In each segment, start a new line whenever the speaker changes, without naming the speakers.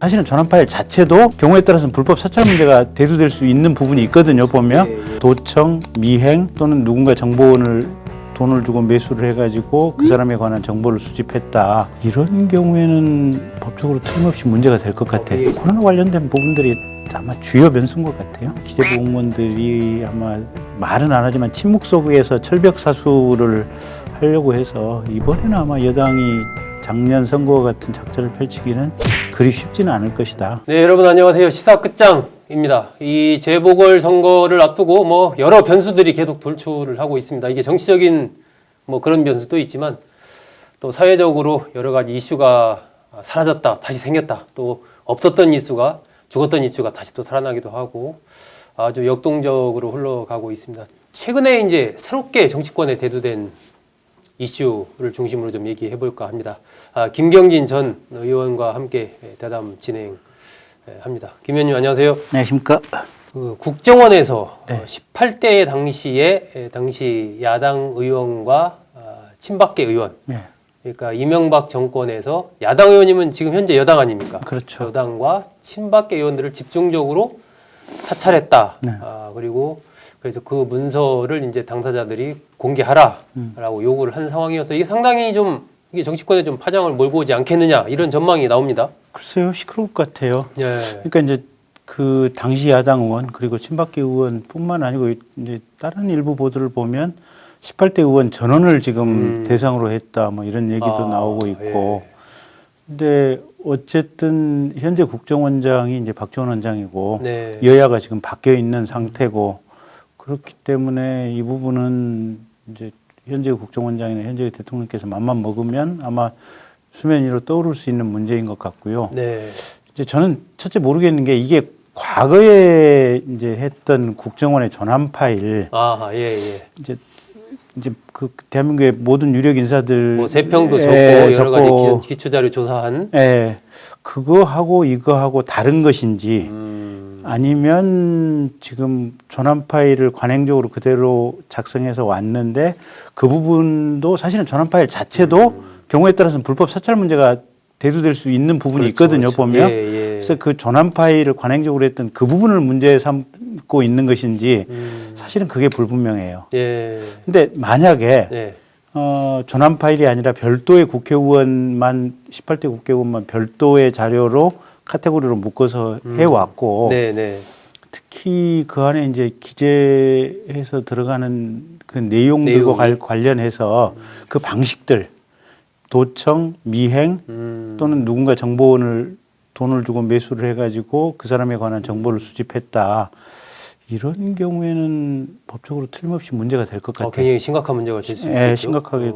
사실은 전환 파일 자체도 경우에 따라서는 불법 사찰 문제가 대두될 수 있는 부분이 있거든요. 보면 도청, 미행 또는 누군가 정보원을 돈을 주고 매수를 해가지고 그 사람에 관한 정보를 수집했다. 이런 경우에는 법적으로 틀림없이 문제가 될 것 같아요. 코로나 관련된 부분들이 아마 주요 변수인 것 같아요. 기재부공무원들이 아마 말은 안 하지만 침묵 속에서 철벽 사수를 하려고 해서 이번에는 아마 여당이 작년 선거와 같은 작전을 펼치기는 그리 쉽지는 않을 것이다.
네, 여러분 안녕하세요. 시사 끝장입니다. 이 재보궐 선거를 앞두고 여러 변수들이 계속 돌출을 하고 있습니다. 이게 정치적인 그런 변수도 있지만 또 사회적으로 여러 가지 이슈가 사라졌다, 다시 생겼다, 또 없었던 이슈가 죽었던 이슈가 다시 또 살아나기도 하고 아주 역동적으로 흘러가고 있습니다. 최근에 이제 새롭게 정치권에 대두된 이슈를 중심으로 좀 얘기해 볼까 합니다. 김경진 전 의원과 함께 대담 진행합니다. 김 의원님 안녕하세요.
안녕하십니까.
국정원에서
네.
18대 당시에 당시 야당 의원과 친박계 의원,
네.
그러니까 이명박 정권에서 야당 의원님은 지금 현재 여당 아닙니까?
그렇죠.
여당과 친박계 의원들을 집중적으로 사찰했다.
네.
그리고 그래서 그 문서를 이제 당사자들이 공개하라라고 요구를 한 상황이어서 이게 상당히 이게 정치권에 좀 파장을 몰고 오지 않겠느냐 이런 전망이 나옵니다.
글쎄요, 시끄러울 것 같아요.
예.
그러니까 이제 그 당시 야당 의원 그리고 친박계 의원뿐만 아니고 이제 다른 일부 보도를 보면 18대 의원 전원을 지금 대상으로 했다 이런 얘기도 나오고 있고.
예.
근데 어쨌든 현재 국정원장이 이제 박지원 원장이고
네.
여야가 지금 바뀌어 있는 상태고 그렇기 때문에 이 부분은 이제 현재 국정원장이나 현재 대통령께서 맘만 먹으면 아마 수면 위로 떠오를 수 있는 문제인 것 같고요.
네.
이제 저는 첫째 모르겠는 게 이게 과거에 이제 했던 국정원의 전환 파일
예.
이제 그 대한민국의 모든 유력 인사들
세평도 적고 여러 가지 기초 자료 조사한
그거하고 이거하고 다른 것인지 아니면 지금 전환 파일을 관행적으로 그대로 작성해서 왔는데 그 부분도 사실은 전환 파일 자체도 경우에 따라서는 불법 사찰 문제가 대두될 수 있는 부분이 있거든요. 보면 그래서 그 전환 파일을 관행적으로 했던 그 부분을 문제 삼고 있는 것인지 사실은 그게 불분명해요. 근데 만약에 전환 파일이 아니라 별도의 국회의원만 18대 국회의원만 별도의 자료로 카테고리로 묶어서 해왔고 특히 그 안에 이제 기재해서 들어가는 그 내용들과 관련해서 그 방식들 도청, 미행 또는 누군가 정보원을 돈을 주고 매수를 해가지고 그 사람에 관한 정보를 수집했다. 이런 경우에는 법적으로 틀림없이 문제가 될 것 같아요.
굉장히 심각한 문제가 될 수 있겠죠.
심각하게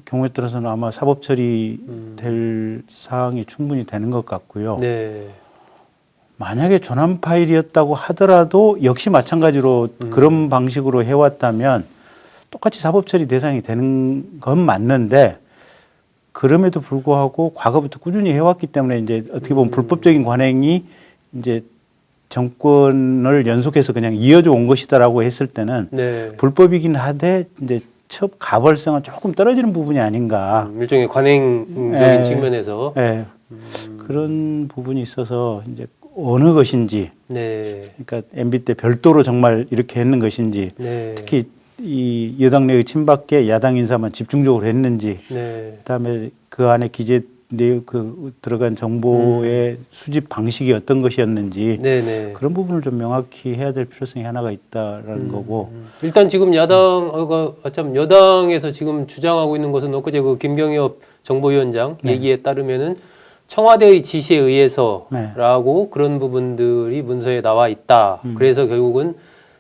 경우에 따라서는 아마 사법 처리될 사항이 충분히 되는 것 같고요. 만약에 전환 파일이었다고 하더라도 역시 마찬가지로 그런 방식으로 해왔다면 똑같이 사법 처리 대상이 되는 건 맞는데 그럼에도 불구하고 과거부터 꾸준히 해왔기 때문에 이제 어떻게 보면 불법적인 관행이 이제 정권을 연속해서 그냥 이어져 온 것이다라고 했을 때는 불법이긴 하되 이제 첫 가벌성은 조금 떨어지는 부분이 아닌가.
일종의 관행적인 측면에서
그런 부분이 있어서 이제 어느 것인지, 그러니까 MB 때 별도로 정말 이렇게 했는 것인지, 특히 이 여당 내의 친박계 야당 인사만 집중적으로 했는지, 그다음에 그 안에 기재 내용 들어간 정보의 수집 방식이 어떤 것이었는지 그런 부분을 좀 명확히 해야 될 필요성이 하나가 있다라는 거고.
일단 지금 여당에서 지금 주장하고 있는 것은 엊그제 그 김경엽 정보위원장 얘기에 따르면은 청와대의 지시에 의해서라고 그런 부분들이 문서에 나와 있다. 그래서 결국은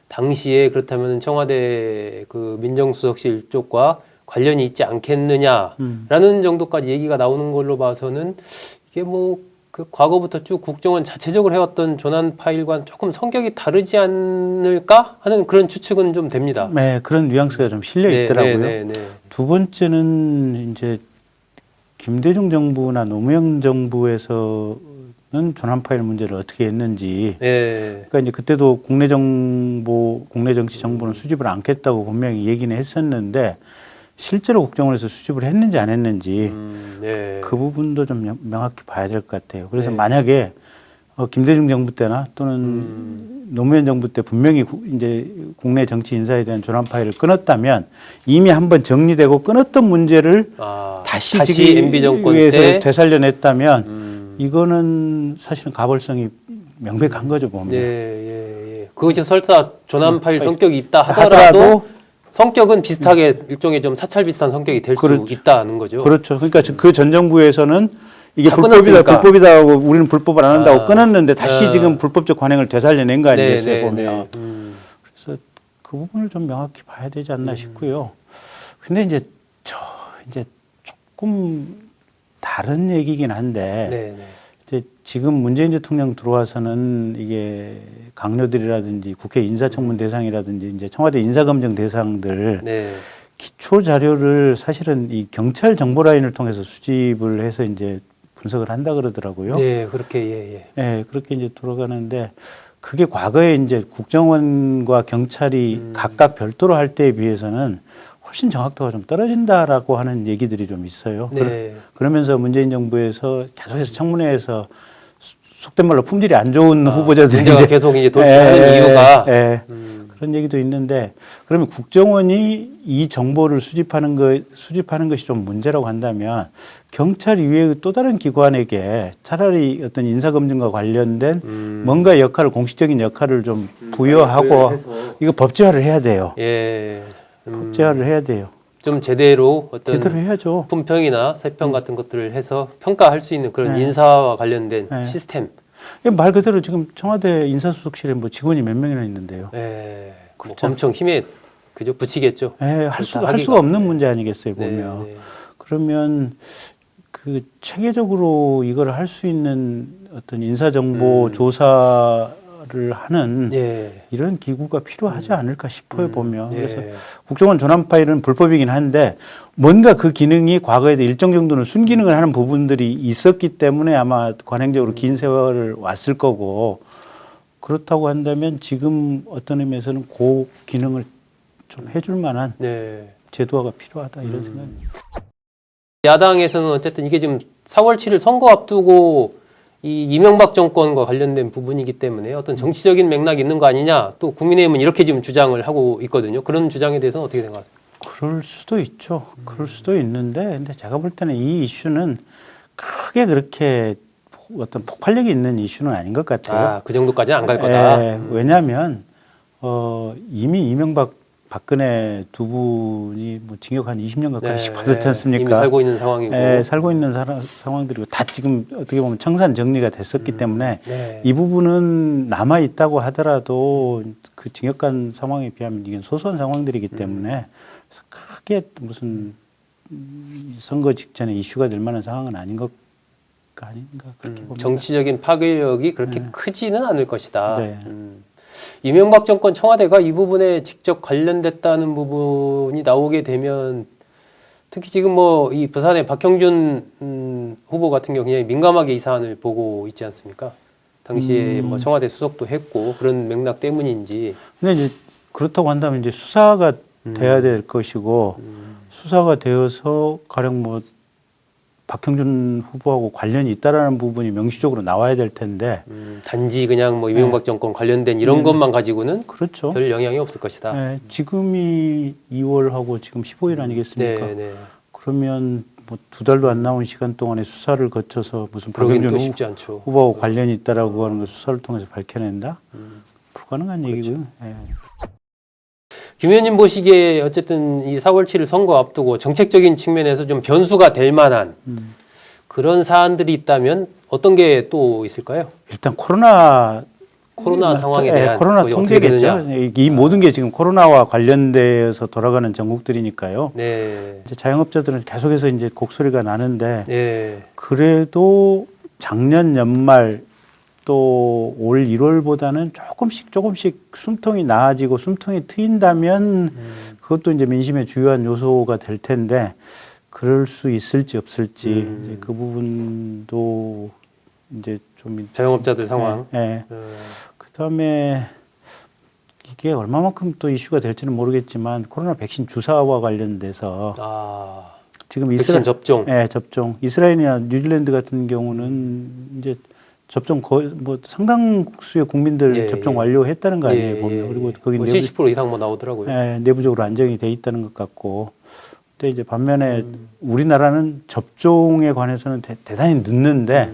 당시에 그렇다면 청와대 그 민정수석실 쪽과 관련이 있지 않겠느냐라는 정도까지 얘기가 나오는 걸로 봐서는 이게 그 과거부터 쭉 국정원 자체적으로 해왔던 전환 파일과는 조금 성격이 다르지 않을까 하는 그런 추측은 좀 됩니다.
네, 그런 뉘앙스가 좀 실려 있더라고요. 두 번째는 이제 김대중 정부나 노무현 정부에서는 전환 파일 문제를 어떻게 했는지. 그러니까 이제 그때도 국내 정치 정보는 수집을 않겠다고 분명히 얘기는 했었는데 실제로 국정원에서 수집을 했는지 안 했는지
네.
그 부분도 좀 명확히 봐야 될 것 같아요. 그래서
네.
만약에 김대중 정부 때나 또는 노무현 정부 때 분명히 이제 국내 정치 인사에 대한 조난 파일을 끊었다면 이미 한번 정리되고 끊었던 문제를 다시 지금
MB 정권
위해서
때
되살려냈다면 이거는 사실은 가벌성이 명백한 거죠 보면.
예. 그것이 설사 조난 파일 성격이 있다 하더라도 성격은 비슷하게 일종의 좀 사찰 비슷한 성격이 될 수 있다는 거죠.
그렇죠. 그러니까 그 전 정부에서는 이게
끊었으니까.
불법이다 하고 우리는 불법을 안 한다고 끊었는데 다시 지금 불법적 관행을 되살려낸 거 아니겠어요 보면. 그래서 그 부분을 좀 명확히 봐야 되지 않나 싶고요. 근데 이제 이제 조금 다른 얘기긴 한데 이제 지금 문재인 대통령 들어와서는 이게 강요들이라든지 국회 인사청문 대상이라든지 이제 청와대 인사검증 대상들 기초 자료를 사실은 이 경찰 정보 라인을 통해서 수집을 해서 이제 분석을 한다 그러더라고요.
네, 그렇게
예, 그렇게 이제 돌아가는데 그게 과거에 이제 국정원과 경찰이 각각 별도로 할 때에 비해서는 훨씬 정확도가 좀 떨어진다라고 하는 얘기들이 좀 있어요. 그러면서 문재인 정부에서 계속해서 청문회에서 속된 말로 품질이 안 좋은 후보자들이
문제가 계속 이제 돌출하는 이유가
그런 얘기도 있는데 그러면 국정원이 이 정보를 수집하는 것이 좀 문제라고 한다면 경찰 이외의 또 다른 기관에게 차라리 어떤 인사검증과 관련된 뭔가 역할을 공식적인 역할을 좀 부여하고 이거 법제화를 해야 돼요. 법제화를 해야 돼요.
좀 제대로
해야죠.
품평이나 세평 같은 것들을 해서 평가할 수 있는 그런 인사와 관련된 시스템.
말 그대로 지금 청와대 인사수석실에 뭐 직원이 몇 명이나 있는데요.
뭐 엄청 힘에 그죠 붙이겠죠.
할 수가 없는 문제 아니겠어요 보면. 그러면 그 체계적으로 이걸 할 수 있는 어떤 인사정보 조사를 하는 이런 기구가 필요하지 않을까 싶어요 보면. 그래서 국정원 조난 파일은 불법이긴 한데 뭔가 그 기능이 과거에도 일정 정도는 순기능을 하는 부분들이 있었기 때문에 아마 관행적으로 긴 세월을 왔을 거고 그렇다고 한다면 지금 어떤 의미에서는 그 기능을 좀 해줄 만한 제도화가 필요하다 이런 생각입니다.
야당에서는 어쨌든 이게 지금 4월 7일 선거 앞두고 이 이명박 정권과 관련된 부분이기 때문에 어떤 정치적인 맥락이 있는 거 아니냐 또 국민의힘은 이렇게 지금 주장을 하고 있거든요. 그런 주장에 대해서는 어떻게 생각하세요?
그럴 수도 있죠. 그럴 수도 있는데 근데 제가 볼 때는 이 이슈는 크게 그렇게 어떤 폭발력이 있는 이슈는 아닌 것 같아요.
그 정도까지는 안 갈 거다.
왜냐하면 이미 이명박 박근혜 두 분이 뭐 징역 한 20년 가까이씩 받았지 않습니까?
이미 살고 있는 상황이고.
살고 있는 상황들이고 다 지금 어떻게 보면 청산 정리가 됐었기 때문에 이 부분은 남아 있다고 하더라도 그 징역간 상황에 비하면 이게 소소한 상황들이기 때문에 크게 무슨 선거 직전에 이슈가 될 만한 상황은 아닌 것 아닌가 그렇게 봅니다.
정치적인 파괴력이 그렇게 크지는 않을 것이다. 이명박 정권 청와대가 이 부분에 직접 관련됐다는 부분이 나오게 되면 특히 지금 뭐 이 부산의 박형준 후보 같은 경우 굉장히 민감하게 이 사안을 보고 있지 않습니까? 당시에 뭐 청와대 수석도 했고 그런 맥락 때문인지.
근데 이제 그렇다고 한다면 이제 수사가 돼야 될 것이고 수사가 되어서 가령 뭐 박형준 후보하고 관련이 있다라는 부분이 명시적으로 나와야 될 텐데
단지 그냥 뭐 이명박 정권 관련된 이런 것만 가지고는
그렇죠.
별 영향이 없을 것이다.
지금이 2월하고 지금 15일 아니겠습니까? 그러면 뭐 2달도 안 나온 시간 동안에 수사를 거쳐서 무슨 박형준 후보하고 관련이 있다라고 하는 걸 수사를 통해서 밝혀낸다? 불가능한 얘기고요.
김 의원님 보시기에 어쨌든 이 4월 7일 선거 앞두고 정책적인 측면에서 좀 변수가 될 만한 그런 사안들이 있다면 어떤 게 또 있을까요?
일단 코로나
상황에 대한
코로나 통제겠죠. 이 모든 게 지금 코로나와 관련돼서 돌아가는 전국들이니까요. 이제 자영업자들은 계속해서 이제 곡소리가 나는데 그래도 작년 연말 또 올 1월보다는 조금씩 숨통이 나아지고 숨통이 트인다면 그것도 이제 민심의 주요한 요소가 될 텐데 그럴 수 있을지 없을지 이제 그 부분도 이제 좀
자영업자들 상황.
그다음에 이게 얼마만큼 또 이슈가 될지는 모르겠지만 코로나 백신 주사와 관련돼서 지금
백신 접종.
네, 접종. 이스라엘이나 뉴질랜드 같은 경우는 이제 접종 거의 뭐 상당수의 국민들 접종 완료했다는 거 아니에요, 보면. 그리고 거기
뭐 70% 이상 뭐 나오더라고요.
네, 내부적으로 안정이 돼 있다는 것 같고. 근데 이제 반면에 우리나라는 접종에 관해서는 대단히 늦는데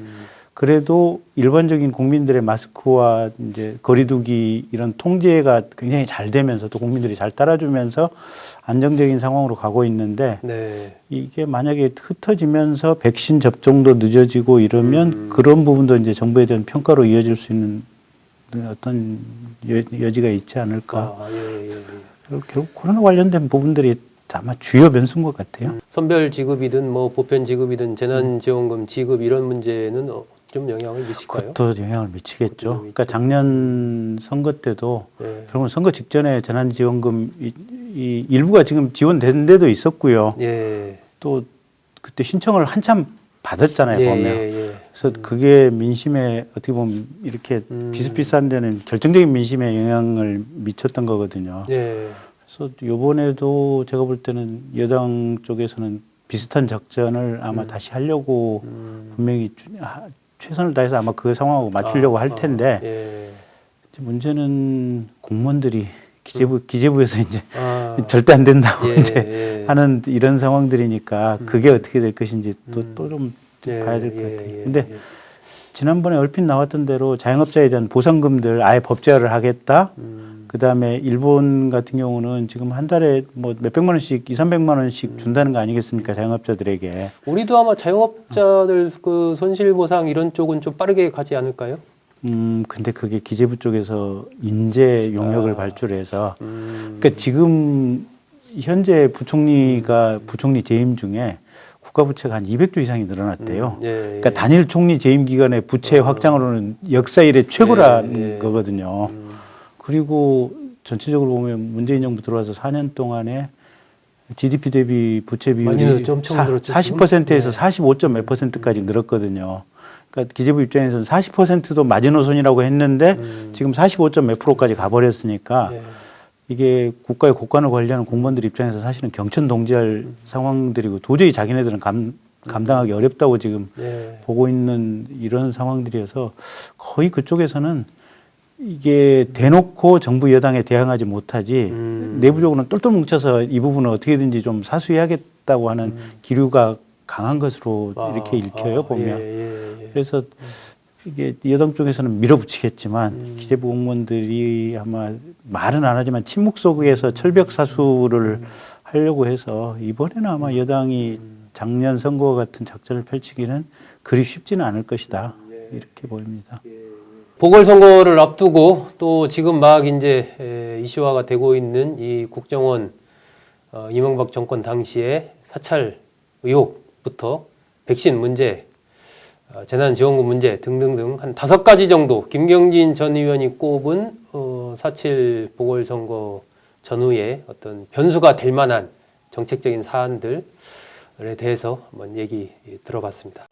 그래도 일반적인 국민들의 마스크와 이제 거리두기 이런 통제가 굉장히 잘 되면서 또 국민들이 잘 따라주면서 안정적인 상황으로 가고 있는데
네.
이게 만약에 흩어지면서 백신 접종도 늦어지고 이러면 그런 부분도 이제 정부에 대한 평가로 이어질 수 있는 어떤 여지가 있지 않을까. 결국 코로나 관련된 부분들이 아마 주요 변수인 것 같아요.
선별 지급이든 뭐 보편 지급이든 재난지원금 지급 이런 문제는 좀 영향을 미칠까요?
그것도 영향을 미치겠죠. 그러니까 작년 선거 때도 결국은 선거 직전에 재난지원금 이 일부가 지금 지원된 데도 있었고요. 또 그때 신청을 한참 받았잖아요, 보면. 그래서 그게 민심에 어떻게 보면 이렇게 비슷비슷한 데는 결정적인 민심에 영향을 미쳤던 거거든요. 그래서 이번에도 제가 볼 때는 여당 쪽에서는 비슷한 작전을 아마 다시 하려고 분명히 최선을 다해서 아마 그 상황하고 맞추려고 할 텐데 문제는 공무원들이 기재부에서 이제 절대 안 된다고 이제 하는 이런 상황들이니까 그게 어떻게 될 것인지 또 좀 봐야 될 것 같아요. 근데 지난번에 얼핏 나왔던 대로 자영업자에 대한 보상금들 아예 법제화를 하겠다. 그다음에 일본 같은 경우는 지금 한 달에 뭐 몇백만 원씩, 200~300만 원씩 준다는 거 아니겠습니까? 자영업자들에게.
우리도 아마 자영업자들 그 손실 보상 이런 쪽은 좀 빠르게 가지 않을까요?
근데 그게 기재부 쪽에서 인재 용역을 발주해서 그러니까 지금 현재 부총리가 부총리 재임 중에 국가 부채가 한 200조 이상이 늘어났대요. 그러니까 단일 총리 재임 기간의 부채 확장으로는 역사 이래 최고라는 거거든요. 그리고 전체적으로 보면 문재인 정부 들어와서 4년 동안에 GDP 대비 부채 비율이 40%에서 45점 몇 %까지 늘었거든요. 그러니까 기재부 입장에서는 40%도 마지노선이라고 했는데 지금 45점 몇 %까지 가버렸으니까 이게 국가의 국관을 관리하는 공무원들 입장에서 사실은 경천동지할 상황들이고 도저히 자기네들은 감당하기 어렵다고 지금 보고 있는 이런 상황들이어서 거의 그쪽에서는 이게 대놓고 정부 여당에 대항하지 못하지 내부적으로는 똘똘 뭉쳐서 이 부분을 어떻게든지 좀 사수해야겠다고 하는 기류가 강한 것으로 이렇게 읽혀요, 보면. 그래서 이게 여당 쪽에서는 밀어붙이겠지만 기재부 공무원들이 아마 말은 안 하지만 침묵 속에서 철벽 사수를 하려고 해서 이번에는 아마 여당이 작년 선거와 같은 작전을 펼치기는 그리 쉽지는 않을 것이다. 이렇게 보입니다.
보궐선거를 앞두고 또 지금 막 이제 이슈화가 되고 있는 이 국정원 이명박 정권 당시의 사찰 의혹부터 백신 문제, 재난지원금 문제 등등등 한 5가지 정도 김경진 전 의원이 꼽은 4.7 보궐선거 전후에 어떤 변수가 될 만한 정책적인 사안들에 대해서 한번 얘기 들어봤습니다.